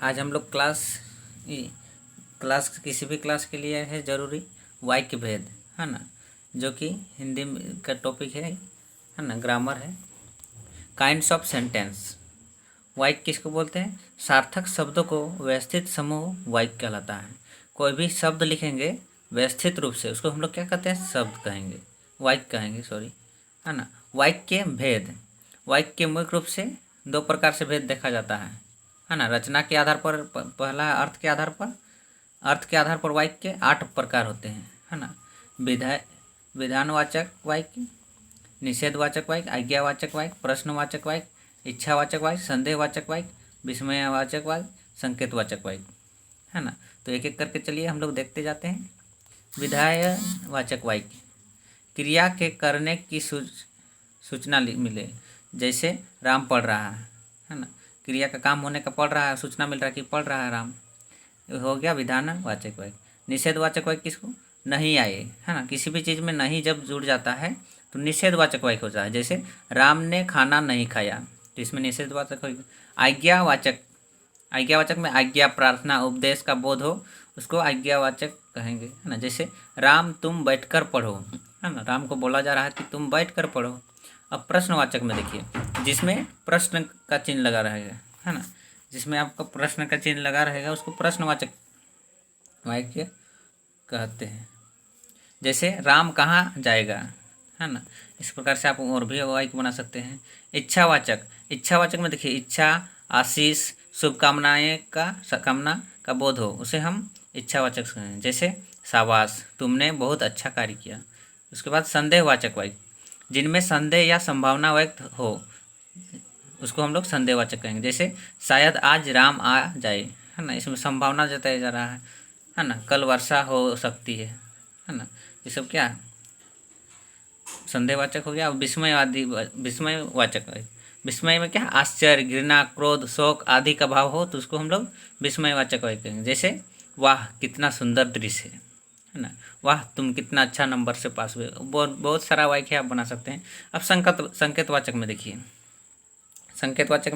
आज हम लोग क्लास किसी भी क्लास के लिए है ज़रूरी वाक्य भेद, है ना, जो कि हिंदी का टॉपिक है ना, ग्रामर है। काइंड्स ऑफ सेंटेंस, वाक्य किसको बोलते हैं? सार्थक शब्दों को व्यवस्थित समूह वाक्य कहलाता है। कोई भी शब्द लिखेंगे व्यवस्थित रूप से, उसको हम लोग क्या कहते हैं? शब्द कहेंगे, वाक्य कहेंगे, सॉरी, है ना। वाक्य भेद, वाक्य के मुख्य रूप से दो प्रकार से भेद देखा जाता है ना। रचना के आधार पर, पहला अर्थ के आधार पर वाक्य के 8 प्रकार होते हैं, है ना। विधानवाचक वाक्य, निषेधवाचक वाक्य, आज्ञावाचक वाक्य, प्रश्नवाचक वाक्य, इच्छावाचक वाक्य, संदेहवाचक वाक्य, विस्मयवाचक वाक्य, संकेतवाचक वाक्य, है ना। तो एक एक करके चलिए हम लोग देखते जाते हैं। विधायवाचक वाक्य, क्रिया के करने की सूचना मिले, जैसे राम पढ़ रहा है ना। क्रिया का काम होने का पढ़ रहा है, सूचना मिल रहा है कि पढ़ रहा है राम, हो गया विधानवाचक वाक्य। निषेधवाचक वाक्य किसको? नहीं आए, है ना। किसी भी चीज़ में नहीं जब जुड़ जाता है तो निषेधवाचक वाक्य हो जाता है, जैसे राम ने खाना नहीं खाया, तो इसमें निषेधवाचक वाक्य। आज्ञावाचक में आज्ञा, प्रार्थना, उपदेश का बोध हो, उसको आज्ञावाचक कहेंगे, है ना। जैसे राम तुम बैठकर पढ़ो, है ना, राम को बोला जा रहा है कि तुम बैठकर पढ़ो। अब प्रश्नवाचक में देखिए, जिसमें प्रश्न का चिन्ह लगा रहेगा, है ना, जिसमें आपका प्रश्न का चिन्ह लगा रहेगा उसको प्रश्नवाचक वाक्य कहते हैं। जैसे राम कहाँ जाएगा, है ना। इस प्रकार से आप और भी वाक्य बना सकते हैं। इच्छावाचक में देखिए, इच्छा, आशीष, शुभकामनाएं कामना का बोध हो, उसे हम इच्छावाचक कहें। जैसे शाबाश तुमने बहुत अच्छा कार्य किया। उसके बाद संदेहवाचक वाक्य, जिनमें संदेह या संभावना व्यक्त हो, उसको हम लोग संदेहवाचक कहेंगे। जैसे शायद आज राम आ जाए, है ना, इसमें संभावना जताया जा रहा है ना। कल वर्षा हो सकती है ना। ये सब क्या है? संदेहवाचक हो गया। विस्मयवाचक है। विस्मय में क्या? आश्चर्य, घृणा, क्रोध, शोक आदि का भाव हो तो उसको हम लोग विस्मयवाचक वाक्य कहेंगे। जैसे वाह कितना सुंदर दृश्य है ना। वाह तुम कितना अच्छा नंबर से पास हुए। बहुत सारा वाक्य आप बना सकते हैं। अब संकेतवाचक में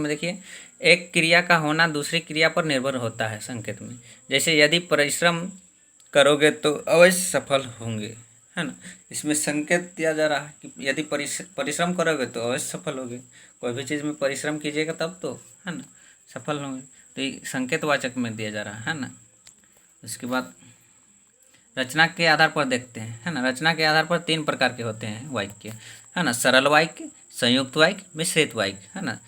देखिए, एक क्रिया का होना दूसरी क्रिया पर निर्भर होता है संकेत में। जैसे यदि परिश्रम करोगे तो अवश्य सफल होंगे, है ना। इसमें संकेत दिया जा रहा है कि यदि परिश्रम करोगे तो अवश्य सफल होगे। कोई भी चीज़ में परिश्रम कीजिएगा तब तो, है ना, सफल होंगे। तो ये संकेतवाचक में दिया जा रहा है ना। उसके बाद रचना के आधार पर देखते हैं, है ना। रचना के आधार पर 3 प्रकार के होते हैं वाक्य, है ना। सरल वाक्य, संयुक्त वाक्य, मिश्रित वाक्य, है ना।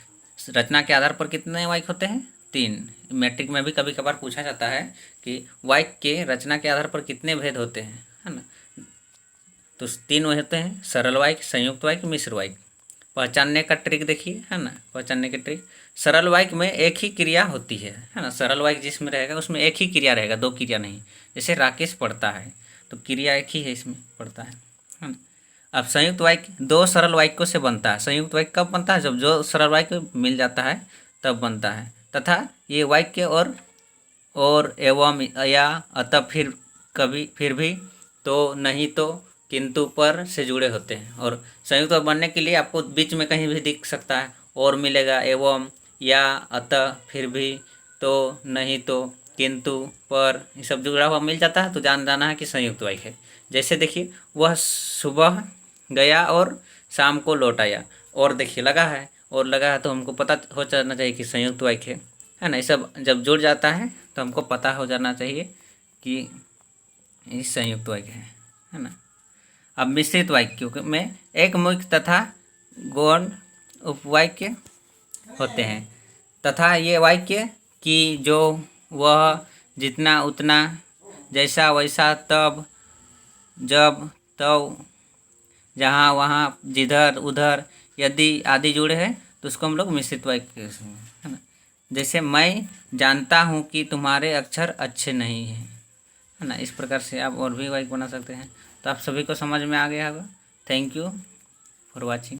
रचना के आधार पर कितने वाक्य होते हैं? 3। मैट्रिक में भी कभी कभार पूछा जाता है कि वाक्य के रचना के आधार पर कितने भेद होते हैं, है ना। तो 3 होते हैं, सरल वाक्य, संयुक्त वाक्य, मिश्र वाक्य। पहचानने का ट्रिक देखिए, है ना, पहचानने की ट्रिक। सरल वाक्य में एक ही क्रिया होती है ना। सरल वाक्य जिसमें रहेगा उसमें एक ही क्रिया रहेगा, 2 क्रिया नहीं। जैसे राकेश पढ़ता है तो क्रिया एक ही है, इसमें पढ़ता है ना। अब संयुक्त वाक्य 2 सरल वाक्यों से बनता है। संयुक्त वाक्य कब बनता है? जब जो सरल वाक्य मिल जाता है तब बनता है। तथा ये वाक्य और एवं या अतः फिर भी तो नहीं तो किंतु पर से जुड़े होते हैं। और संयुक्त वाक्य बनने के लिए आपको बीच में कहीं भी दिख सकता है और मिलेगा, एवं या अतः फिर भी तो नहीं तो किंतु पर, ये सब जुड़ा हुआ मिल जाता है तो जाना है कि संयुक्त वाक्य है। जैसे देखिए, वह सुबह गया और शाम को लौट आया, और देखिए लगा है तो हमको पता हो जाना चाहिए कि संयुक्त वाक्य है ना। ये सब जब जुड़ जाता है तो हमको पता हो जाना चाहिए कि ये संयुक्त वाक्य है ना। अब मिश्रित वाक्यों में एक मुख्य तथा गौण उपवाक्य होते हैं। तथा ये वाक्य कि जो, वह, जितना, उतना, जैसा, वैसा, तब, जब, तब, जहाँ, वहाँ, जिधर, उधर, यदि आदि जुड़े हैं तो उसको हम लोग मिश्रित वाक्य कहते हैं, है ना। जैसे मैं जानता हूँ कि तुम्हारे अक्षर अच्छे नहीं हैं, है ना। इस प्रकार से आप और भी वाक्य बना सकते हैं। तो आप सभी को समझ में आ गया होगा। Thank you for watching.